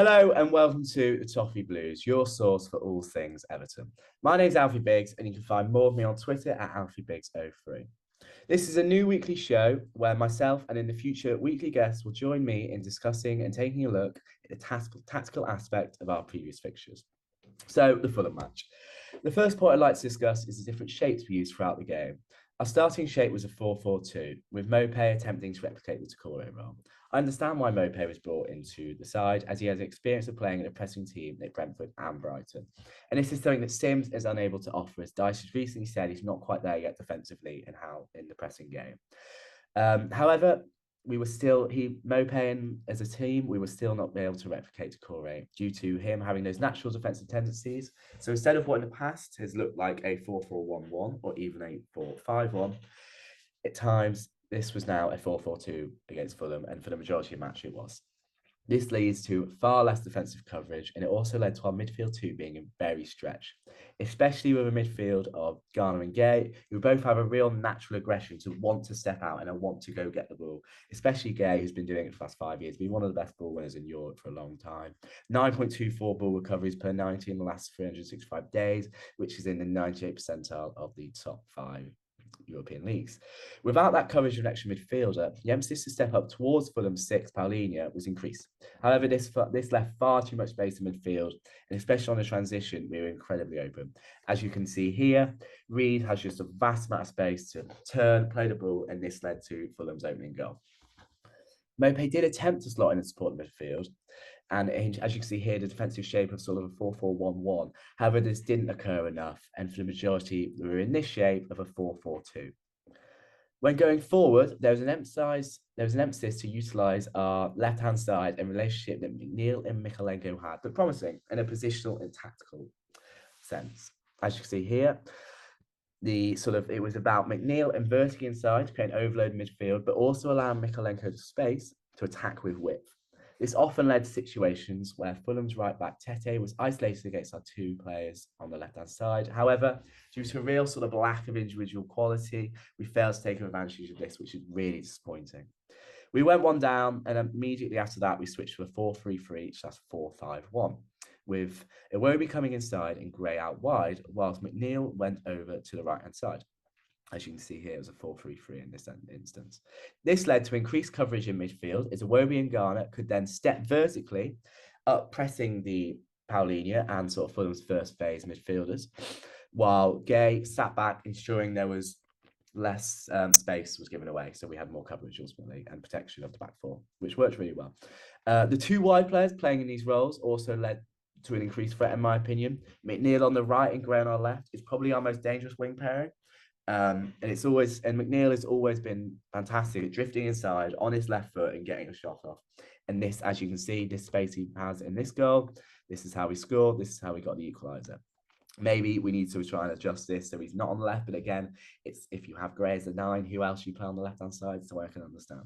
Hello and welcome to the Toffee Blues, your source for all things Everton. My name's Alfie Biggs and you can find more of me on Twitter at AlfieBiggs03. This is a new weekly show where myself and in the future weekly guests will join me in discussing and taking a look at the tactical aspect of our previous fixtures. So, the Fulham match. The first point I'd like to discuss is the different shapes we used throughout the game. Our starting shape was a 4-4-2, with Mopé attempting to replicate the Takore role. I understand why Mopé was brought into the side, as he has experience of playing in a pressing team at Brentford and Brighton. And this is something that Sims is unable to offer, as Dice has recently said he's not quite there yet defensively in the pressing game. However, we were still Mopé as a team, we were still not able to replicate Takore due to him having those natural defensive tendencies. So instead of what in the past has looked like a 4-4-1-1 or even a 4-5-1, at times this was now a 4-4-2 against Fulham, and for the majority of the match it was. This leads to far less defensive coverage, and it also led to our midfield two being very stretched, especially with a midfield of Garner and Gay, who both have a real natural aggression to want to step out and want to go get the ball, especially Gay, who's been doing it for the last 5 years, been one of the best ball winners in Europe for a long time. 9.24 ball recoveries per 90 in the last 365 days, which is in the 98th percentile of the top 5 European leagues. Without that coverage of an extra midfielder, the emphasis to step up towards Fulham's 6, Paulinho, was increased. However, this left far too much space in midfield, and especially on the transition, we were incredibly open. As you can see here, Reed has just a vast amount of space to turn, play the ball, and this led to Fulham's opening goal. Mopé did attempt to slot in and support the midfield, and as you can see here, the defensive shape of sort of a 4-4-1-1. However, this didn't occur enough, and for the majority, we were in this shape of a 4-4-2. When going forward, there was an emphasis to utilise our left-hand side and relationship that McNeil and Mykolenko had, but promising in a positional and tactical sense. As you can see here, it was about McNeil inverting inside to create an overload midfield, but also allowing Mykolenko space to attack with width. This often led to situations where Fulham's right-back Tete was isolated against our two players on the left-hand side. However, due to a real sort of lack of individual quality, we failed to take advantage of this, which is really disappointing. We went one down, and immediately after that, we switched to a 4-3-3, so that's 4-5-1, with Iwobi coming inside and Gray out wide, whilst McNeil went over to the right-hand side. As you can see here, it was a 4-3-3 in this instance. This led to increased coverage in midfield, as Iwobi and Garner could then step vertically up, pressing the Paulinho and sort of Fulham's first phase midfielders, while Gay sat back, ensuring there was less space was given away. So we had more coverage ultimately and protection of the back four, which worked really well. The two wide players playing in these roles also led to an increased threat, in my opinion. McNeil on the right and Gray on our left is probably our most dangerous wing pairing. And McNeil has always been fantastic at drifting inside on his left foot and getting a shot off. And this, as you can see, this space he has in this goal, this is how we scored, this is how we got the equaliser. Maybe we need to try and adjust this so he's not on the left, but again, it's if you have Gray as a 9, who else you play on the left-hand side, so I can understand.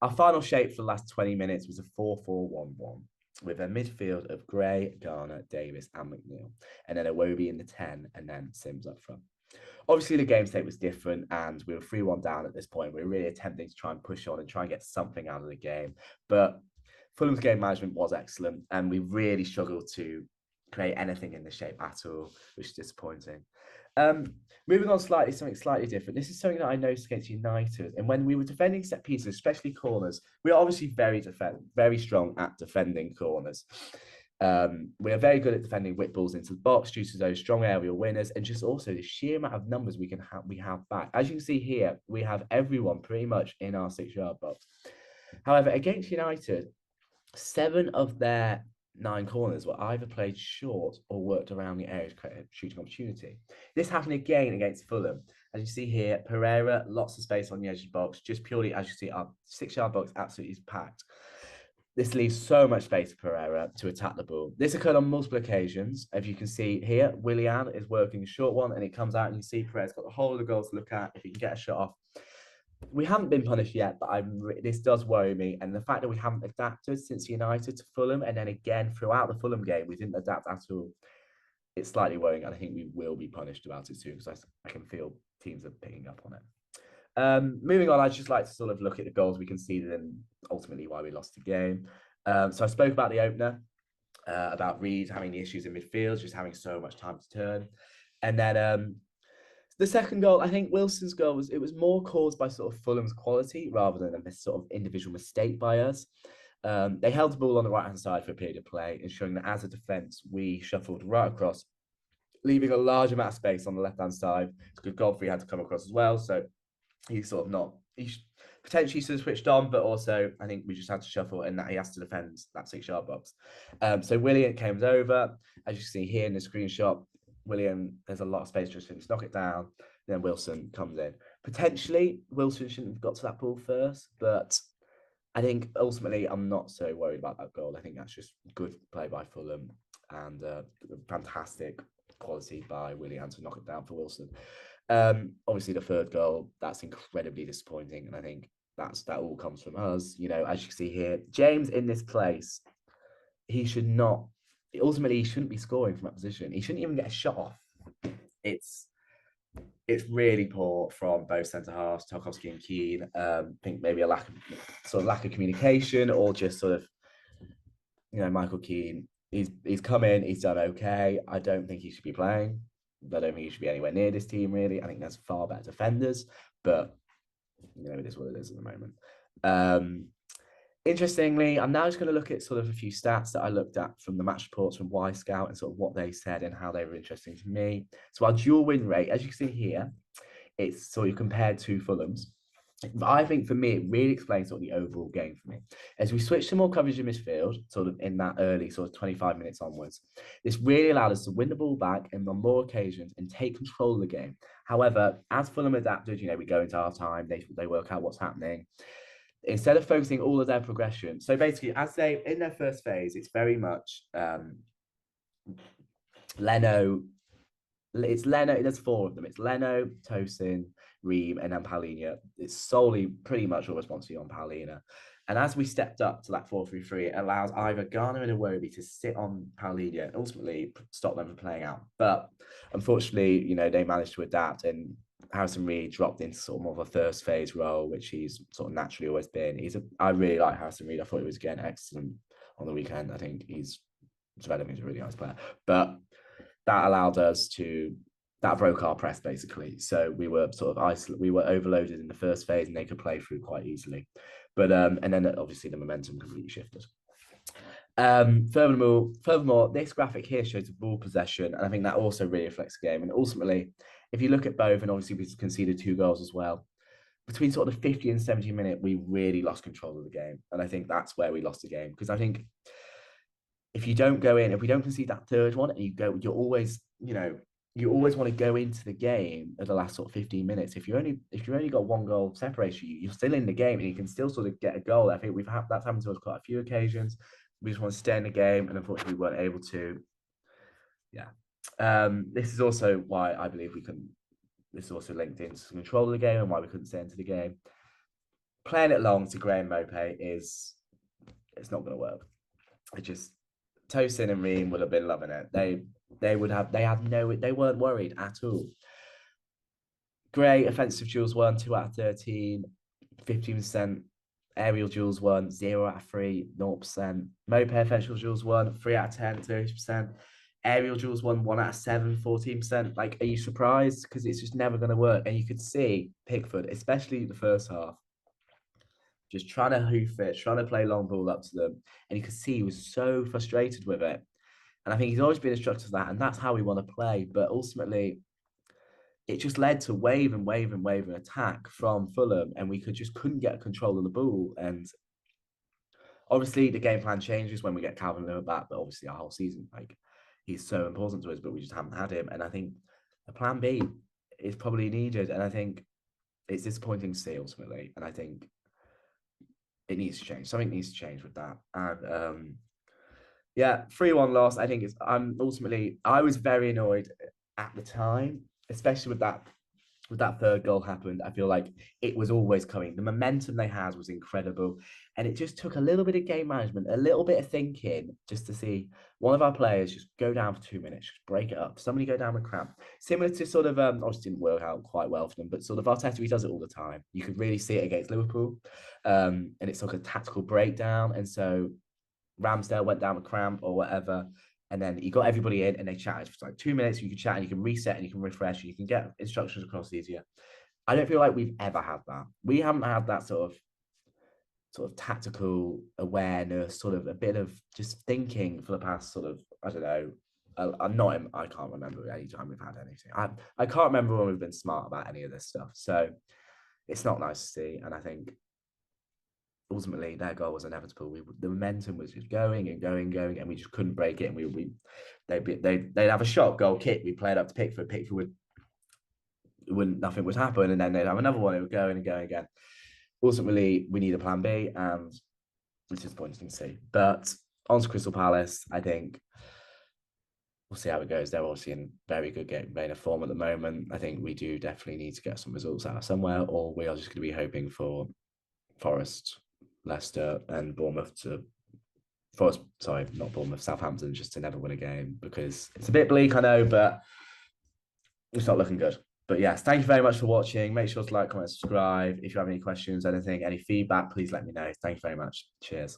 Our final shape for the last 20 minutes was a 4-4-1-1. With a midfield of Gray, Garner, Davis, and McNeil, and then Iwobi in the 10, and then Sims up front. Obviously, the game state was different, and we were 3-1 down at this point. We were really attempting to try and push on and try and get something out of the game. But Fulham's game management was excellent, and we really struggled to create anything in the shape at all, which is disappointing. Moving on something slightly different. This is something that I noticed against United. And when we were defending set pieces, especially corners, we are obviously very strong at defending corners. We are very good at defending whip balls into the box due to those strong aerial winners, and just also the sheer amount of numbers we have back. As you can see here, we have everyone pretty much in our 6-yard box. However, against United, 7 of their 9 corners were either played short or worked around the area to create a shooting opportunity. This happened again against Fulham. As you see here, Pereira, lots of space on the edge of the box, just purely, as you see, our 6-yard box absolutely is packed. This leaves so much space for Pereira to attack the ball. This occurred on multiple occasions. As you can see here, Willian is working a short one, and it comes out, and you see Pereira's got the whole of the goal to look at if he can get a shot off. We haven't been punished yet, but this does worry me. And the fact that we haven't adapted since United to Fulham, and then again throughout the Fulham game, we didn't adapt at all. It's slightly worrying, and I think we will be punished about it soon, because I can feel teams are picking up on it. Moving on, I'd just like to sort of look at the goals we conceded and ultimately why we lost the game. So I spoke about the opener, about Reed having the issues in midfield, just having so much time to turn. And then the second goal, I think Wilson's goal was more caused by sort of Fulham's quality rather than a sort of individual mistake by us. They held the ball on the right-hand side for a period of play, ensuring that as a defence, we shuffled right across, leaving a large amount of space on the left-hand side. It's good Godfrey had to come across as well, so he's sort of not, he's potentially should have switched on, but also I think we just had to shuffle and that he has to defend that 6-yard box. So William came over, as you can see here in the screenshot. William, there's a lot of space just for him to knock it down. Then Wilson comes in. Potentially, Wilson shouldn't have got to that ball first, but I think ultimately I'm not so worried about that goal. I think that's just good play by Fulham and fantastic quality by Willian to knock it down for Wilson. Obviously, the third goal, that's incredibly disappointing, and I think that all comes from us. You know, as you can see here, James in this place, he should not. Ultimately, he shouldn't be scoring from that position. He shouldn't even get a shot off. It's really poor from both centre halves, Tarkowski and Keane. I think maybe a lack of communication, or just sort of, you know, Michael Keane. He's come in, he's done okay. I don't think he should be playing. I don't think he should be anywhere near this team, really. I think there's far better defenders, but you know, it is what it is at the moment. Interestingly, I'm now just going to look at sort of a few stats that I looked at from the match reports from Y Scout and sort of what they said and how they were interesting to me. So our dual win rate, as you can see here, it's sort of compared to Fulham's. I think for me, it really explains sort of the overall game for me. As we switched to more coverage in midfield, sort of in that early sort of 25 minutes onwards, this really allowed us to win the ball back and on more occasions and take control of the game. However, as Fulham adapted, you know, we go into half time, they work out what's happening. Instead of focusing all of their progression, so basically, as they in their first phase, it's very much Leno. It's Leno. There's 4 of them. It's Leno, Tosin, Ream, and then Palhinha. It's solely pretty much all responsibility on Palhinha. And as we stepped up to that 4-3-3, it allows either Garner and Iwobi to sit on Palhinha and ultimately stop them from playing out. But unfortunately, you know, they managed to adapt, and Harrison Reed dropped into sort of more of a first phase role, which he's sort of naturally always been. I really like Harrison Reed. I thought he was again excellent on the weekend. I think he's developing as a really nice player. But that allowed us that broke our press basically. So we were sort of we were overloaded in the first phase and they could play through quite easily. But and then obviously the momentum completely shifted. Furthermore, this graphic here shows the ball possession, and I think that also really reflects the game. And ultimately, if you look at both, and obviously we conceded 2 goals as well, between sort of the 50 and 70 minute, we really lost control of the game. And I think that's where we lost the game. Because I think if we don't concede that third one, and you're always, you know, you always want to go into the game at the last sort of 15 minutes. If you only got 1 goal separation, you're still in the game and you can still sort of get a goal. I think that's happened to us quite a few occasions. We just want to stay in the game, and unfortunately we weren't able to. Yeah. This is also why I believe this is also linked into control of the game and why we couldn't stay into the game. Playing it long to Graham Mopé it's not going to work. Tosin and Ream would have been loving it. They weren't worried at all. Great offensive duels won 2 out of 13, 15%. Aerial duels won 0 out of 3, 0%. Mopé offensive duels won 3 out of 10, 30%. Aerial duels won 1 out of 7, 14%. Like, are you surprised? Because it's just never going to work. And you could see Pickford, especially the first half, just trying to hoof it, trying to play long ball up to them. And you could see he was so frustrated with it. And I think he's always been instructed that, and that's how we want to play. But ultimately, it just led to wave and attack from Fulham, and we couldn't get control of the ball. And obviously, the game plan changes when we get Calvin Lewin back. But obviously, our whole season, like, he's so important to us, but we just haven't had him. And I think a plan B is probably needed. And I think it's disappointing to see ultimately. And I think it needs to change. Something needs to change with that. And yeah, 3-1 loss. I think I was very annoyed at the time, especially with that third goal happened. I feel like it was always coming. The momentum they had was incredible. And it just took a little bit of game management, a little bit of thinking, just to see one of our players just go down for 2 minutes, just break it up. Somebody go down with cramp. Similar to sort of, obviously didn't work out quite well for them, but sort of Arteta, he does it all the time. You could really see it against Liverpool. And it's like a tactical breakdown. And so Ramsdale went down with cramp or whatever. And then he got everybody in and they chatted for like 2 minutes. You can chat and you can reset and you can refresh and you can get instructions across easier. I don't feel like we've ever had that. We haven't had that sort of tactical awareness, sort of a bit of just thinking for the past sort of, I don't know. I can't remember any time we've had anything. I can't remember when we've been smart about any of this stuff. So it's not nice to see. And I think ultimately their goal was inevitable. The momentum was just going and going, and we just couldn't break it. And they'd have a shot goal kick. We played up to Pickford. Pickford wouldn't nothing would happen, and then they'd have another one. It would go and go again. Ultimately, we need a plan B, and it's disappointing to see. But on to Crystal Palace, I think we'll see how it goes. They're obviously in very good vein of form at the moment. I think we do definitely need to get some results out of somewhere, or we are just going to be hoping for Forest, Leicester, and Bournemouth to Forest. Sorry, not Bournemouth, Southampton, just to never win a game because it's a bit bleak, I know, but it's not looking good. But yes, thank you very much for watching. Make sure to like, comment, subscribe. If you have any questions, anything, any feedback, please let me know. Thank you very much. Cheers.